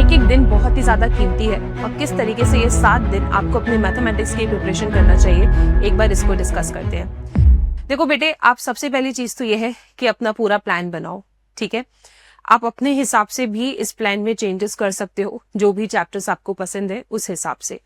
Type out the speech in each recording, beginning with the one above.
एक एक दिन बहुत ही ज़्यादा कीमती है और किस तरीके से ये 7 दिन आपको अपने मैथमेटिक्स की प्रिपरेशन करना चाहिए, एक बार इसको डिस्कस करते हैं। देखो बेटे, आप सबसे पहली चीज़ तो ये है कि अपना पूरा प्लान बनाओ, ठीक है। आप अपने हिसाब से भी इस प्लान में चेंजेस कर सकते हो, जो भी चैप्टर्स आपको पसंद है उस हिसाब से।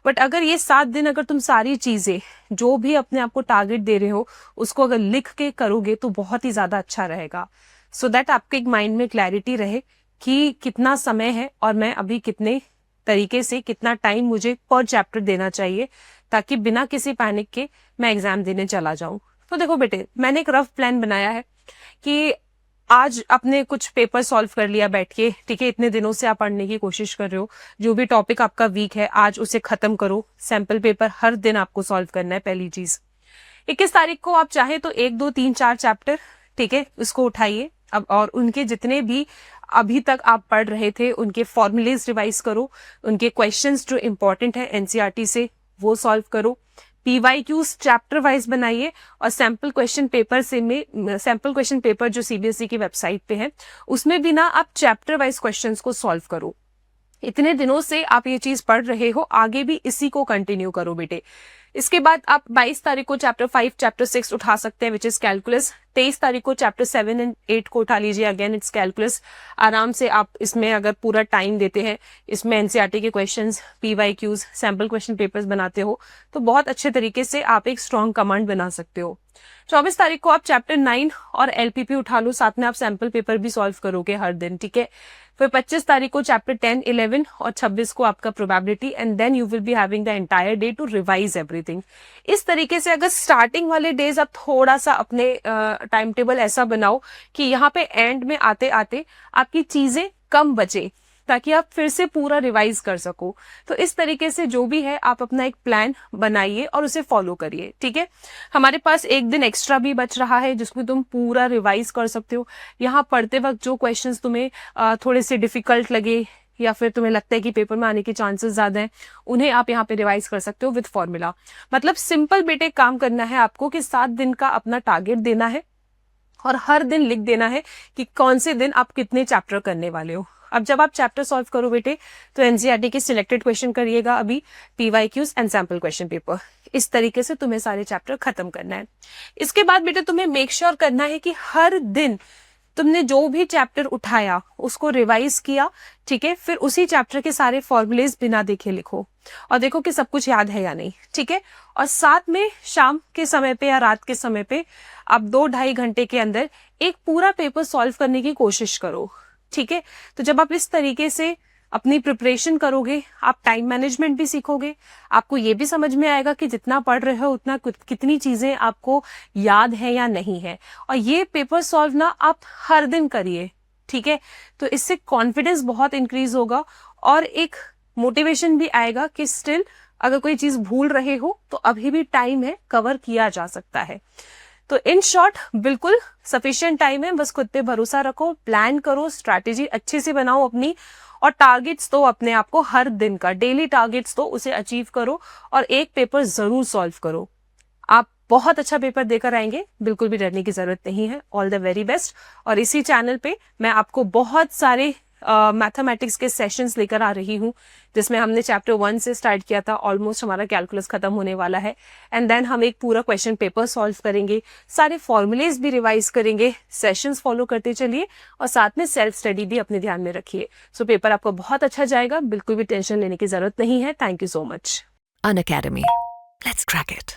बट अगर ये 7 दिन अगर तुम सारी चीज़ें जो भी अपने आप को टारगेट दे रहे हो उसको अगर लिख के करोगे तो बहुत ही ज़्यादा अच्छा रहेगा, सो दैट आपके एक माइंड में क्लैरिटी रहे कि कितना समय है और मैं अभी कितने तरीके से कितना टाइम मुझे पर चैप्टर देना चाहिए, ताकि बिना किसी पैनिक के मैं एग्जाम देने चला जाऊं। तो देखो बेटे, मैंने एक रफ प्लान बनाया है कि आज आपने कुछ पेपर सॉल्व कर लिया बैठ के, ठीक है। इतने दिनों से आप पढ़ने की कोशिश कर रहे हो, जो भी टॉपिक आपका वीक है आज उसे खत्म करो। सैंपल पेपर हर दिन आपको सॉल्व करना है। पहली चीज, 21 तारीख को आप चाहे तो 1 2 3 4 चैप्टर, ठीक है, उसको उठाइए अब, और उनके जितने भी अभी तक आप पढ़ रहे थे उनके फॉर्मूलेज रिवाइज करो, उनके क्वेश्चंस जो इंपॉर्टेंट है एनसीईआरटी से वो सॉल्व करो। पीवाईक्यूज चैप्टर वाइज बनाइए और सैंपल क्वेश्चन पेपर जो सीबीएसई की वेबसाइट पे है उसमें भी ना आप चैप्टर वाइज क्वेश्चंस को सॉल्व करो। इतने दिनों से आप ये चीज पढ़ रहे हो, आगे भी इसी को कंटिन्यू करो बेटे। इसके बाद आप 22 तारीख को चैप्टर 5 चैप्टर 6 उठा सकते हैं, विच इज कैलकुलस। 23 तारीख को चैप्टर 7 एंड 8 को उठा लीजिए, अगेन इट्स कैलकुलस। आराम से आप इसमें अगर पूरा टाइम देते हैं, इसमें एनसीईआरटी के questions, PYQs, sample question papers बनाते हो तो बहुत अच्छे तरीके से आप एक स्ट्रॉन्ग कमांड बना सकते हो। 24 तारीख को आप चैप्टर 9 और एलपीपी उठा लो, साथ में आप सैंपल पेपर भी सॉल्व करोगे हर दिन, ठीक है। फिर 25 तारीख को चैप्टर 10, 11 और 26 को आपका probability, and then you will be having the entire day to revise everything. इस तरीके से अगर स्टार्टिंग वाले डेज आप थोड़ा सा अपने टाइम टेबल ऐसा बनाओ कि यहाँ पे एंड में आते आते आपकी चीजें कम बचे, ताकि आप फिर से पूरा रिवाइज कर सको। तो इस तरीके से जो भी है आप अपना एक प्लान बनाइए और उसे फॉलो करिए, ठीक है। हमारे पास एक दिन एक्स्ट्रा भी बच रहा है जिसमें तुम पूरा रिवाइज कर सकते हो। यहाँ पढ़ते वक्त जो क्वेश्चंस तुम्हें थोड़े से डिफिकल्ट लगे या फिर तुम्हें लगता है कि पेपर में आने के चांसेस ज्यादा हैं, उन्हें आप यहाँ पे रिवाइज कर सकते हो विद फॉर्मूला। मतलब सिंपल बेटे काम करना है आपको कि 7 दिन का अपना टारगेट देना है और हर दिन लिख देना है कि कौन से दिन आप कितने चैप्टर करने वाले हो। अब जब आप चैप्टर सॉल्व करो बेटे तो एनसीईआरटी के सिलेक्टेड क्वेश्चन करिएगा, अभी PYQs and sample question paper. इस तरीके से तुम्हें सारे चैप्टर खत्म करना है। इसके बाद बेटे तुम्हें मेक श्योर करना है कि हर दिन तुमने जो भी चैप्टर उठाया उसको रिवाइज किया, ठीक है। फिर उसी चैप्टर के सारे फॉर्मूलेज बिना देखे लिखो और देखो कि सब कुछ याद है या नहीं, ठीक है। और साथ में शाम के समय पे या रात के समय पे आप 2-2.5 घंटे के अंदर एक पूरा पेपर सॉल्व करने की कोशिश करो, ठीक है। तो जब आप इस तरीके से अपनी प्रिपरेशन करोगे, आप टाइम मैनेजमेंट भी सीखोगे, आपको ये भी समझ में आएगा कि जितना पढ़ रहे हो उतना कितनी चीजें आपको याद है या नहीं है। और ये पेपर सॉल्व ना आप हर दिन करिए, ठीक है। तो इससे कॉन्फिडेंस बहुत इंक्रीज होगा और एक मोटिवेशन भी आएगा कि स्टिल अगर कोई चीज भूल रहे हो तो अभी भी टाइम है, कवर किया जा सकता है। तो इन शॉर्ट बिल्कुल सफिशिएंट टाइम है, बस खुद पे भरोसा रखो, प्लान करो, स्ट्रैटेजी अच्छे से बनाओ अपनी, और टारगेट्स तो अपने आप को हर दिन का डेली टारगेट्स तो उसे अचीव करो और एक पेपर जरूर सॉल्व करो। आप बहुत अच्छा पेपर देकर आएंगे, बिल्कुल भी डरने की जरूरत नहीं है। All the very best. और इसी चैनल पे मैं आपको बहुत सारे मैथमेटिक्स के सेशंस लेकर आ रही हूँ, जिसमें हमने चैप्टर 1 से स्टार्ट किया था, ऑलमोस्ट हमारा कैलकुलस खत्म होने वाला है, एंड देन हम एक पूरा क्वेश्चन पेपर सॉल्व करेंगे, सारे फॉर्मूलेज भी रिवाइज करेंगे, सेशंस फॉलो करते चलिए और साथ में सेल्फ स्टडी भी अपने ध्यान में रखिए। सो पेपर आपको बहुत अच्छा जाएगा, बिल्कुल भी टेंशन लेने की जरूरत नहीं है। Thank you so much. Unacademy. Let's crack it.